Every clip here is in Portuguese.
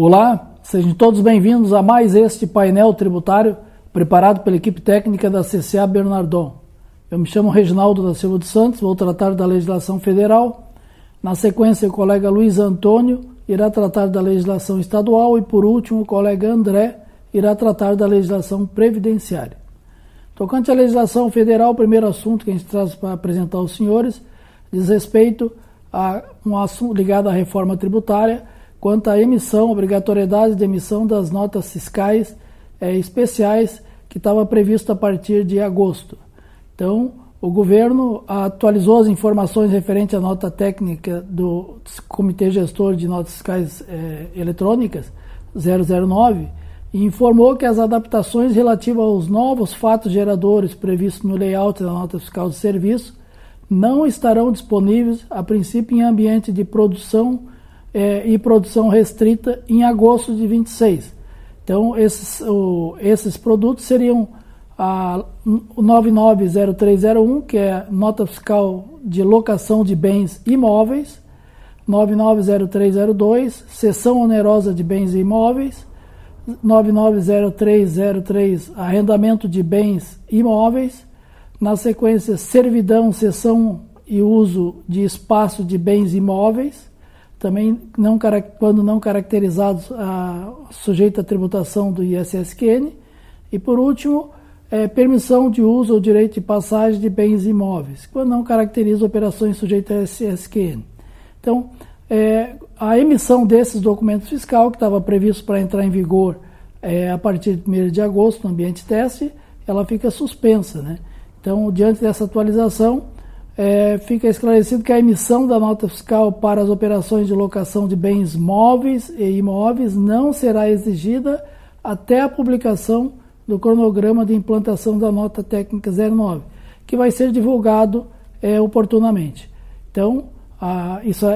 Olá, sejam todos bem-vindos a mais este painel tributário preparado pela equipe técnica da CCA Bernardon. Eu me chamo Reginaldo da Silva dos Santos, vou tratar da legislação federal. Na sequência, o colega Luiz Antônio irá tratar da legislação estadual e, por último, o colega André irá tratar da legislação previdenciária. Tocante à legislação federal, o primeiro assunto que a gente traz para apresentar aos senhores diz respeito a um assunto ligado à reforma tributária, quanto à emissão, obrigatoriedade de emissão das notas fiscais especiais que estava previsto a partir de agosto. Então, o governo atualizou as informações referentes à nota técnica do Comitê Gestor de Notas Fiscais Eletrônicas, 009, e informou que as adaptações relativas aos novos fatos geradores previstos no layout da nota fiscal de serviço não estarão disponíveis, a princípio, em ambiente de produção e produção restrita em agosto de 26. Então, esses produtos seriam o 990301, que é nota fiscal de locação de bens imóveis, 990302, cessão onerosa de bens imóveis, 990303, arrendamento de bens imóveis, na sequência, servidão, cessão e uso de espaço de bens imóveis, também quando não caracterizados sujeito à tributação do ISSQN, e por último, permissão de uso ou direito de passagem de bens imóveis, quando não caracteriza operações sujeitas a ISSQN. Então, a emissão desses documentos fiscais, que estava previsto para entrar em vigor a partir de 1º de agosto, no ambiente teste, ela fica suspensa, né? Então, diante dessa atualização, fica esclarecido que a emissão da nota fiscal para as operações de locação de bens móveis e imóveis não será exigida até a publicação do cronograma de implantação da nota técnica 09, que vai ser divulgado oportunamente. Então,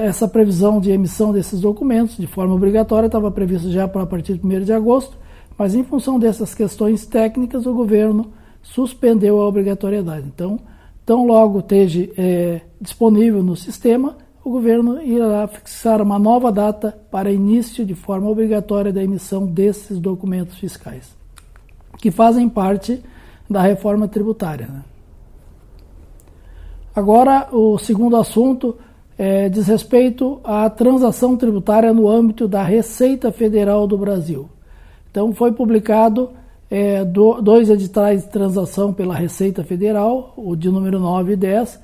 essa previsão de emissão desses documentos de forma obrigatória estava previsto já para a partir de 1º de agosto, mas em função dessas questões técnicas, o governo suspendeu a obrigatoriedade. Então, tão logo esteja disponível no sistema, o governo irá fixar uma nova data para início de forma obrigatória da emissão desses documentos fiscais, que fazem parte da reforma tributária, né? Agora, o segundo assunto diz respeito à transação tributária no âmbito da Receita Federal do Brasil. Então, foi publicado dois editais de transação pela Receita Federal, o de número 9 e 10,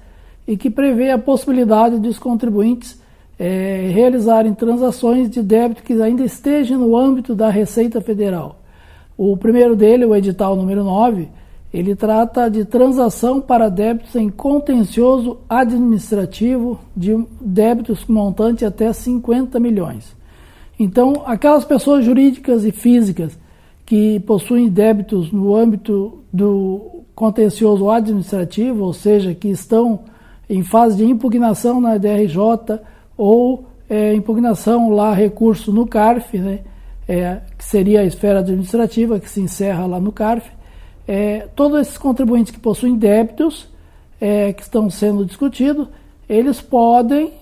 e que prevê a possibilidade de os contribuintes realizarem transações de débito que ainda estejam no âmbito da Receita Federal. O primeiro dele, o edital número 9, ele trata de transação para débitos em contencioso administrativo de débitos com montante até 50 milhões. Então, aquelas pessoas jurídicas e físicas que possuem débitos no âmbito do contencioso administrativo, ou seja, que estão em fase de impugnação na DRJ ou impugnação lá, recurso no CARF, né, que seria a esfera administrativa que se encerra lá no CARF, todos esses contribuintes que possuem débitos que estão sendo discutidos, eles podem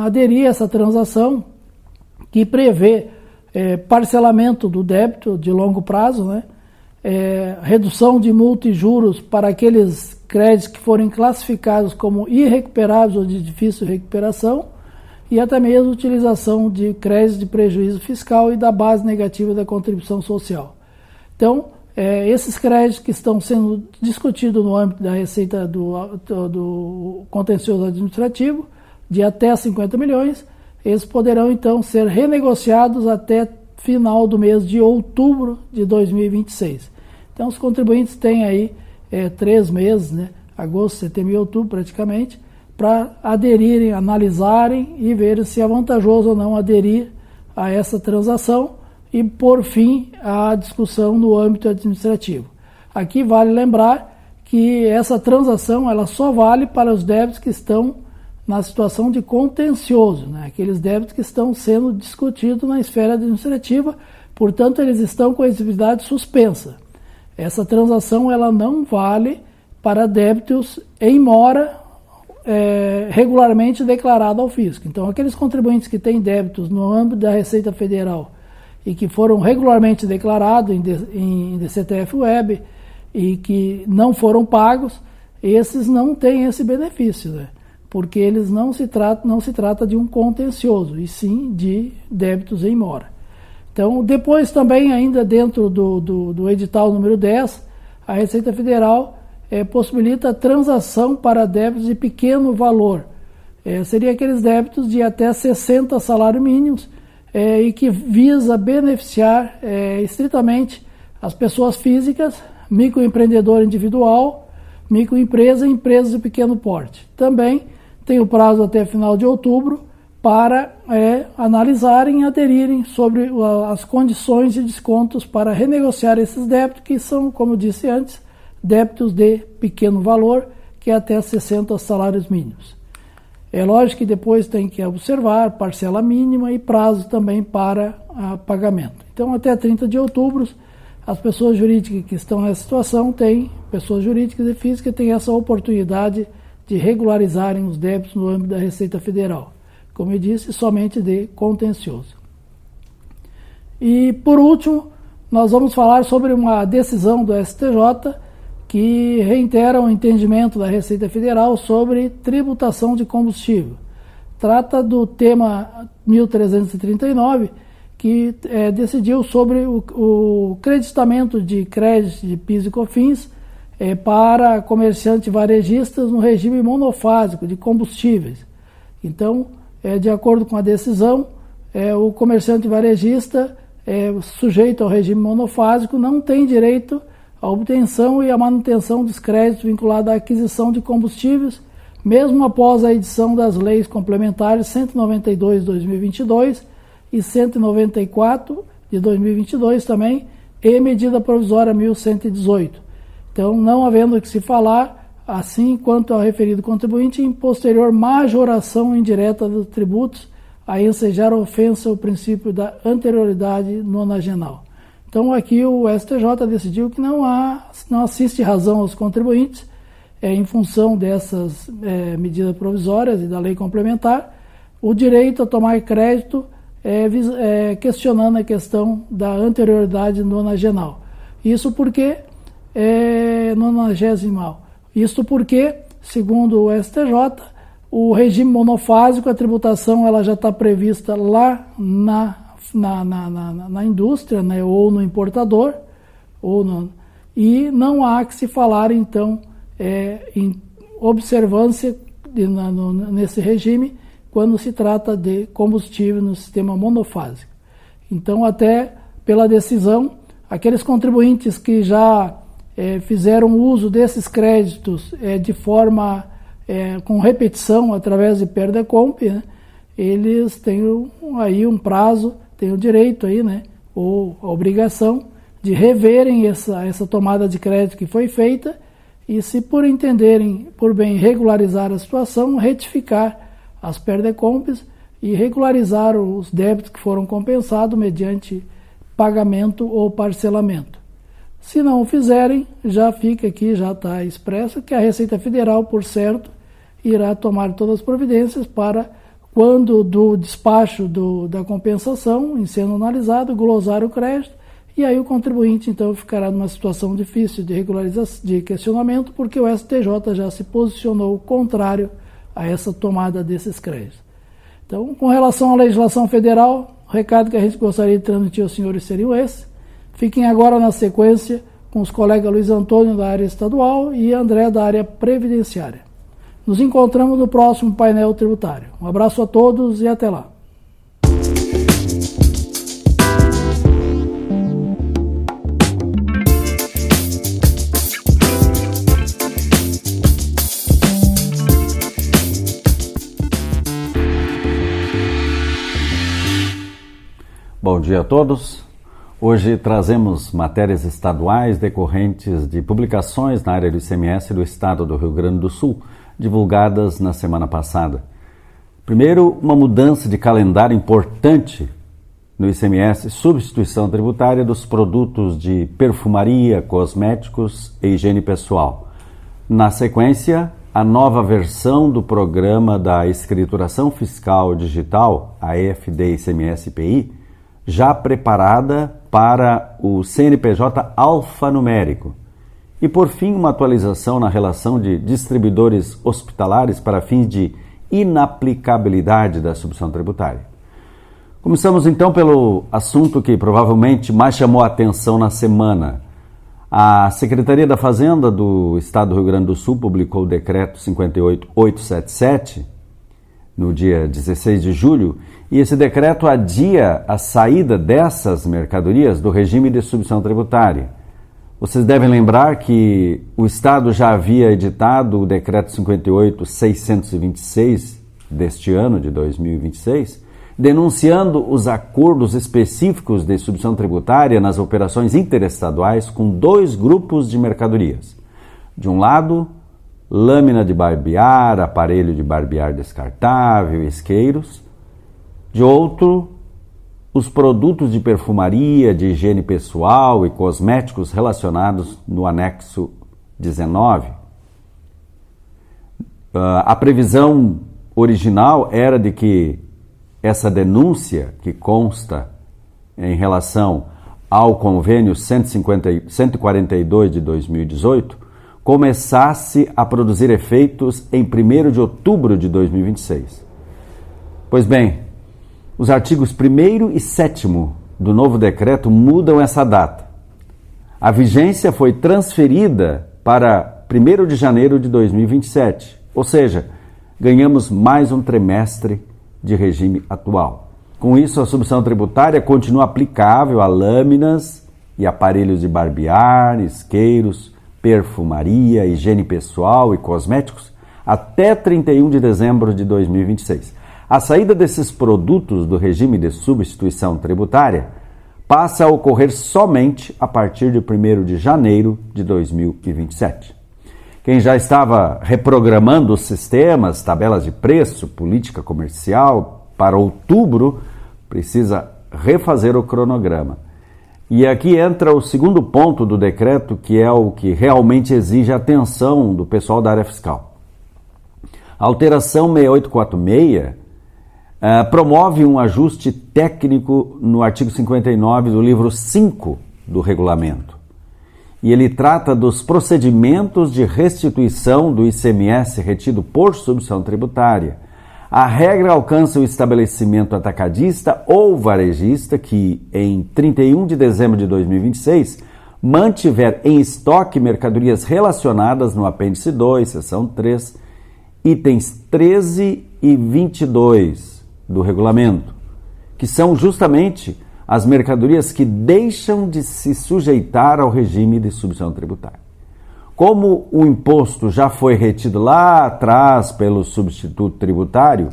aderir a essa transação que prevê parcelamento do débito de longo prazo, né? Redução de multa e juros para aqueles créditos que forem classificados como irrecuperáveis ou de difícil recuperação, e até mesmo utilização de créditos de prejuízo fiscal e da base negativa da contribuição social. Então, esses créditos que estão sendo discutidos no âmbito da receita do contencioso administrativo, de até 50 milhões, eles poderão então ser renegociados até final do mês de outubro de 2026. Então, os contribuintes têm aí 3 meses, né, agosto, setembro e outubro praticamente, para aderirem, analisarem e verem se é vantajoso ou não aderir a essa transação e por fim a discussão no âmbito administrativo. Aqui vale lembrar que essa transação ela só vale para os débitos que estão na situação de contencioso, né? Aqueles débitos que estão sendo discutidos na esfera administrativa, portanto eles estão com a exigibilidade suspensa. Essa transação ela não vale para débitos em mora regularmente declarado ao fisco. Então, aqueles contribuintes que têm débitos no âmbito da Receita Federal e que foram regularmente declarados em DCTF-Web e que não foram pagos, esses não têm esse benefício, né? Porque eles não se trata de um contencioso, e sim de débitos em mora. Então, depois também, ainda dentro do edital número 10, a Receita Federal possibilita a transação para débitos de pequeno valor. Seria aqueles débitos de até 60 salários mínimos e que visa beneficiar estritamente as pessoas físicas, microempreendedor individual, microempresa e empresas de pequeno porte. Também tem o prazo até final de outubro para analisarem e aderirem sobre as condições de descontos para renegociar esses débitos, que são, como eu disse antes, débitos de pequeno valor, que é até 60 salários mínimos. É lógico que depois tem que observar parcela mínima e prazo também para pagamento. Então, até 30 de outubro, as pessoas jurídicas que estão nessa situação pessoas jurídicas e físicas têm essa oportunidade de regularizarem os débitos no âmbito da Receita Federal. Como eu disse, somente de contencioso. E, por último, nós vamos falar sobre uma decisão do STJ que reitera o entendimento da Receita Federal sobre tributação de combustível. Trata do tema 1339, que decidiu sobre o creditamento de créditos de PIS e COFINS para comerciantes varejistas no regime monofásico de combustíveis. Então, de acordo com a decisão, o comerciante varejista sujeito ao regime monofásico não tem direito à obtenção e à manutenção dos créditos vinculados à aquisição de combustíveis, mesmo após a edição das leis complementares 192 de 2022 e 194 de 2022 também, e medida provisória 1118. Então, não havendo o que se falar, assim quanto ao referido contribuinte, em posterior majoração indireta dos tributos a ensejar ofensa ao princípio da anterioridade nonagenal. Então, aqui o STJ decidiu que não assiste razão aos contribuintes, em função dessas medidas provisórias e da lei complementar, o direito a tomar crédito questionando a questão da anterioridade nonagenal. Isso porque nonagesimal. Isso porque, segundo o STJ, o regime monofásico, a tributação ela já está prevista lá na indústria, né, ou no importador, e não há que se falar, então, em observância nesse regime quando se trata de combustível no sistema monofásico. Então, até pela decisão, aqueles contribuintes que já fizeram uso desses créditos de forma com repetição através de PERDECOMP, né, eles têm aí um prazo, têm o direito aí, né, ou a obrigação de reverem essa tomada de crédito que foi feita e, se por entenderem por bem regularizar a situação, retificar as PERDECOMPs e regularizar os débitos que foram compensados mediante pagamento ou parcelamento. Se não o fizerem, já fica aqui, já está expresso que a Receita Federal, por certo, irá tomar todas as providências para, quando do despacho da compensação, em sendo analisado, glosar o crédito, e aí o contribuinte, então, ficará numa situação difícil de regularização, de questionamento, porque o STJ já se posicionou contrário a essa tomada desses créditos. Então, com relação à legislação federal, o recado que a gente gostaria de transmitir aos senhores seriam esse. Fiquem agora na sequência com os colegas Luiz Antônio da área estadual e André da área previdenciária. Nos encontramos no próximo painel tributário. Um abraço a todos e até lá. Bom dia a todos. Hoje trazemos matérias estaduais decorrentes de publicações na área do ICMS do Estado do Rio Grande do Sul, divulgadas na semana passada. Primeiro, uma mudança de calendário importante no ICMS, substituição tributária dos produtos de perfumaria, cosméticos e higiene pessoal. Na sequência, a nova versão do programa da Escrituração Fiscal Digital, a EFD-ICMS-PI, já preparada para o CNPJ alfanumérico. E, por fim, uma atualização na relação de distribuidores hospitalares para fins de inaplicabilidade da substituição tributária. Começamos então pelo assunto que provavelmente mais chamou a atenção na semana. A Secretaria da Fazenda do Estado do Rio Grande do Sul publicou o Decreto 58.877 no dia 16 de julho, e esse decreto adia a saída dessas mercadorias do regime de substituição tributária. Vocês devem lembrar que o Estado já havia editado o Decreto 58.626 deste ano, de 2026, denunciando os acordos específicos de substituição tributária nas operações interestaduais com dois grupos de mercadorias. De um lado, lâmina de barbear, aparelho de barbear descartável, isqueiros. De outro, os produtos de perfumaria, de higiene pessoal e cosméticos relacionados no anexo 19. A previsão original era de que essa denúncia, que consta em relação ao convênio 142 de 2018, começasse a produzir efeitos em 1º de outubro de 2026. Pois bem, os artigos 1º e 7º do novo decreto mudam essa data. A vigência foi transferida para 1º de janeiro de 2027, ou seja, ganhamos mais um trimestre de regime atual. Com isso, a substituição tributária continua aplicável a lâminas e aparelhos de barbear, isqueiros, perfumaria, higiene pessoal e cosméticos até 31 de dezembro de 2026. A saída desses produtos do regime de substituição tributária passa a ocorrer somente a partir de 1º de janeiro de 2027. Quem já estava reprogramando os sistemas, tabelas de preço, política comercial para outubro, precisa refazer o cronograma. E aqui entra o segundo ponto do decreto, que é o que realmente exige a atenção do pessoal da área fiscal. A alteração 6846 promove um ajuste técnico no artigo 59 do livro 5 do regulamento. E ele trata dos procedimentos de restituição do ICMS retido por substituição tributária. A regra alcança o estabelecimento atacadista ou varejista que, em 31 de dezembro de 2026, mantiver em estoque mercadorias relacionadas no apêndice 2, seção 3, itens 13 e 22 do regulamento, que são justamente as mercadorias que deixam de se sujeitar ao regime de substituição tributária. Como o imposto já foi retido lá atrás pelo substituto tributário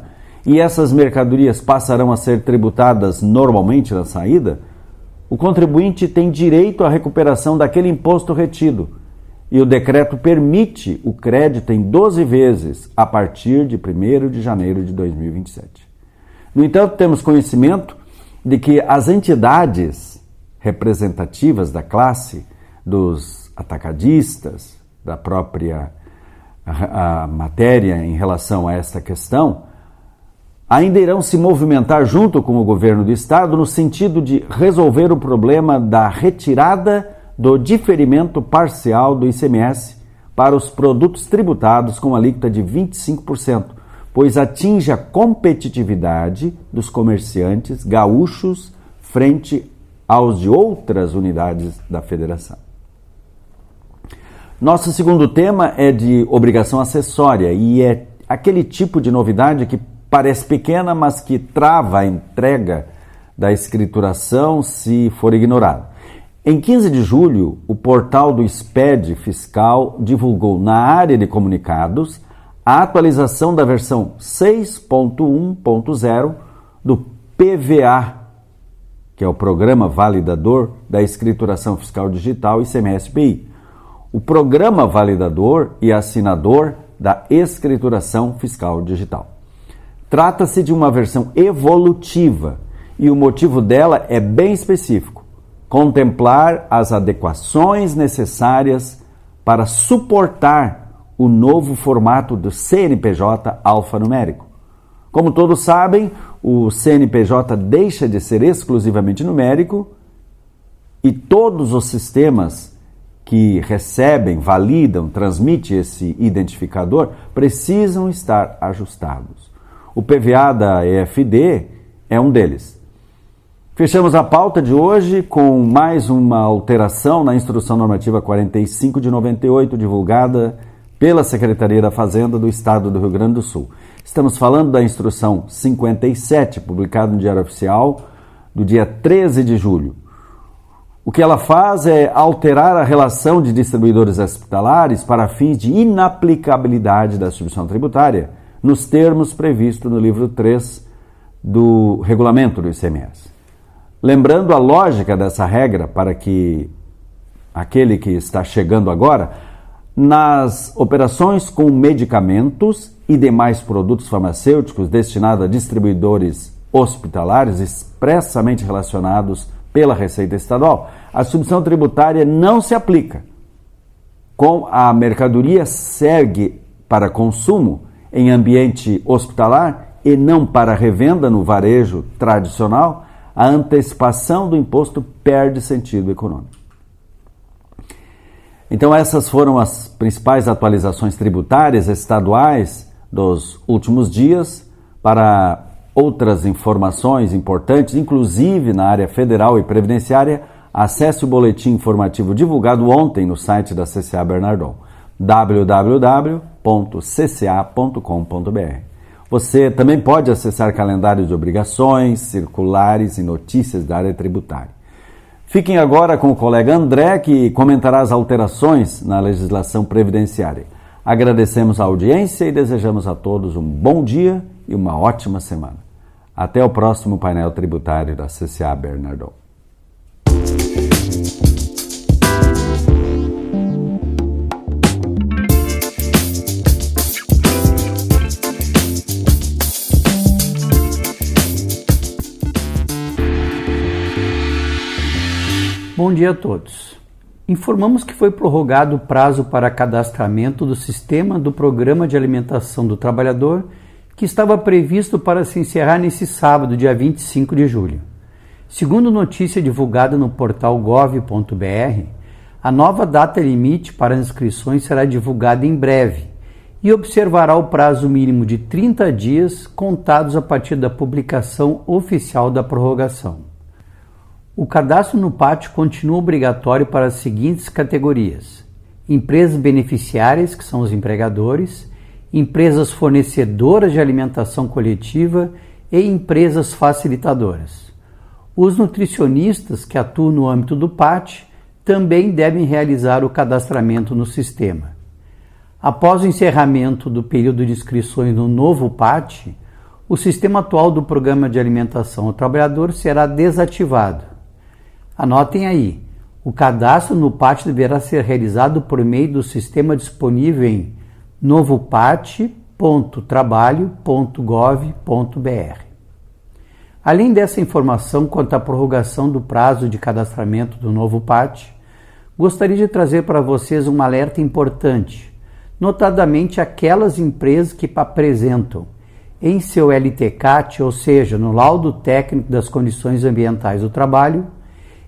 e essas mercadorias passarão a ser tributadas normalmente na saída, o contribuinte tem direito à recuperação daquele imposto retido e o decreto permite o crédito em 12 vezes a partir de 1º de janeiro de 2027. No entanto, temos conhecimento de que as entidades representativas da classe, dos atacadistas, da própria matéria em relação a esta questão, ainda irão se movimentar junto com o governo do Estado no sentido de resolver o problema da retirada do diferimento parcial do ICMS para os produtos tributados com alíquota de 25%, pois atinge a competitividade dos comerciantes gaúchos frente aos de outras unidades da federação. Nosso segundo tema é de obrigação acessória e é aquele tipo de novidade que parece pequena, mas que trava a entrega da escrituração se for ignorado. Em 15 de julho, o portal do SPED Fiscal divulgou na área de comunicados a atualização da versão 6.1.0 do PVA, que é o Programa Validador da Escrituração Fiscal Digital ICMS-PI, o Programa Validador e Assinador da Escrituração Fiscal Digital. Trata-se de uma versão evolutiva e o motivo dela é bem específico: contemplar as adequações necessárias para suportar o novo formato do CNPJ alfanumérico. Como todos sabem, o CNPJ deixa de ser exclusivamente numérico e todos os sistemas que recebem, validam, transmitem esse identificador precisam estar ajustados. O PVA da EFD é um deles. Fechamos a pauta de hoje com mais uma alteração na Instrução Normativa 45 de 98, divulgada pela Secretaria da Fazenda do Estado do Rio Grande do Sul. Estamos falando da Instrução 57, publicada no Diário Oficial do dia 13 de julho. O que ela faz é alterar a relação de distribuidores hospitalares para fins de inaplicabilidade da distribuição tributária nos termos previstos no livro 3 do regulamento do ICMS. Lembrando a lógica dessa regra para que aquele que está chegando agora, nas operações com medicamentos e demais produtos farmacêuticos destinados a distribuidores hospitalares expressamente relacionados pela Receita Estadual, a distribuição tributária não se aplica. Com a mercadoria segue para consumo em ambiente hospitalar e não para revenda no varejo tradicional, a antecipação do imposto perde sentido econômico. Então essas foram as principais atualizações tributárias estaduais dos últimos dias. Para outras informações importantes, inclusive na área federal e previdenciária, acesse o boletim informativo divulgado ontem no site da CCA Bernardon, www.cca.com.br. Você também pode acessar calendários de obrigações, circulares e notícias da área tributária. Fiquem agora com o colega André, que comentará as alterações na legislação previdenciária. Agradecemos a audiência e desejamos a todos um bom dia e uma ótima semana. Até o próximo painel tributário da CCA Bernardon. Bom dia a todos. Informamos que foi prorrogado o prazo para cadastramento do sistema do Programa de Alimentação do Trabalhador, que estava previsto para se encerrar nesse sábado, dia 25 de julho. Segundo notícia divulgada no portal gov.br, a nova data limite para as inscrições será divulgada em breve e observará o prazo mínimo de 30 dias contados a partir da publicação oficial da prorrogação. O cadastro no pátio continua obrigatório para as seguintes categorias: empresas beneficiárias, que são os empregadores, empresas fornecedoras de alimentação coletiva e empresas facilitadoras. Os nutricionistas que atuam no âmbito do PAT também devem realizar o cadastramento no sistema. Após o encerramento do período de inscrições no novo PAT, o sistema atual do Programa de Alimentação ao Trabalhador será desativado. Anotem aí, o cadastro no PAT deverá ser realizado por meio do sistema disponível em novopat.trabalho.gov.br. Além dessa informação quanto à prorrogação do prazo de cadastramento do novo PAT, gostaria de trazer para vocês um alerta importante, notadamente aquelas empresas que apresentam em seu LTCAT, ou seja, no laudo técnico das condições ambientais do trabalho,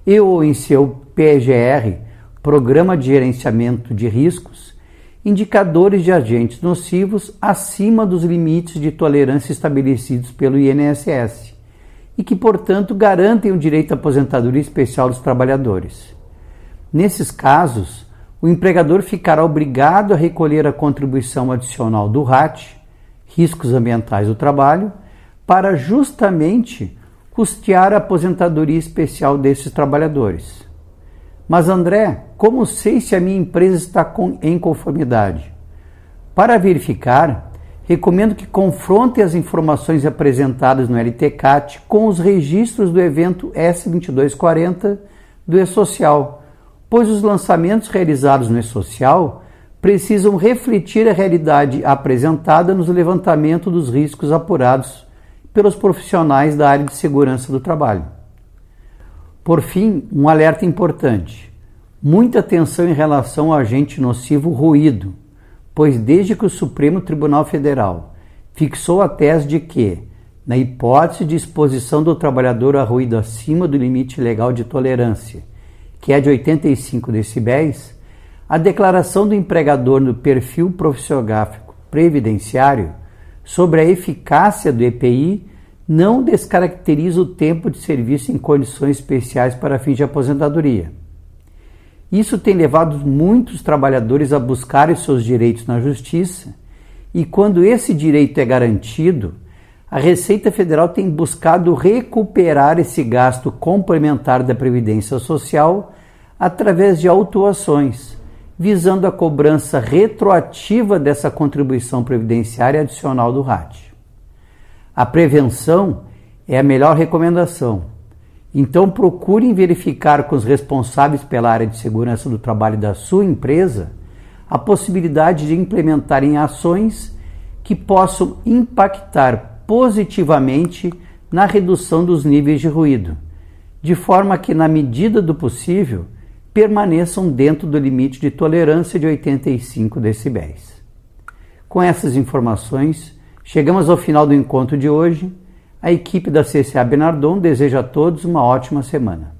e ou em seu PGR, Programa de Gerenciamento de Riscos, indicadores de agentes nocivos acima dos limites de tolerância estabelecidos pelo INSS e que, portanto, garantem o direito à aposentadoria especial dos trabalhadores. Nesses casos, o empregador ficará obrigado a recolher a contribuição adicional do RAT, Riscos Ambientais do Trabalho, para justamente custear a aposentadoria especial desses trabalhadores. Mas André, como sei se a minha empresa está em conformidade? Para verificar, recomendo que confronte as informações apresentadas no LTCAT com os registros do evento S2240 do E-Social, pois os lançamentos realizados no E-Social precisam refletir a realidade apresentada nos levantamentos dos riscos apurados pelos profissionais da área de segurança do trabalho. Por fim, um alerta importante. Muita atenção em relação ao agente nocivo ruído, pois desde que o Supremo Tribunal Federal fixou a tese de que, na hipótese de exposição do trabalhador a ruído acima do limite legal de tolerância, que é de 85 decibéis, a declaração do empregador no perfil profissiográfico previdenciário sobre a eficácia do EPI não descaracteriza o tempo de serviço em condições especiais para fins de aposentadoria. Isso tem levado muitos trabalhadores a buscarem seus direitos na justiça, e quando esse direito é garantido, a Receita Federal tem buscado recuperar esse gasto complementar da Previdência Social através de autuações, visando a cobrança retroativa dessa contribuição previdenciária adicional do RAT. A prevenção é a melhor recomendação. Então procurem verificar com os responsáveis pela área de segurança do trabalho da sua empresa a possibilidade de implementarem ações que possam impactar positivamente na redução dos níveis de ruído, de forma que, na medida do possível, permaneçam dentro do limite de tolerância de 85 decibéis. Com essas informações, chegamos ao final do encontro de hoje. A equipe da CCA Bernardon deseja a todos uma ótima semana.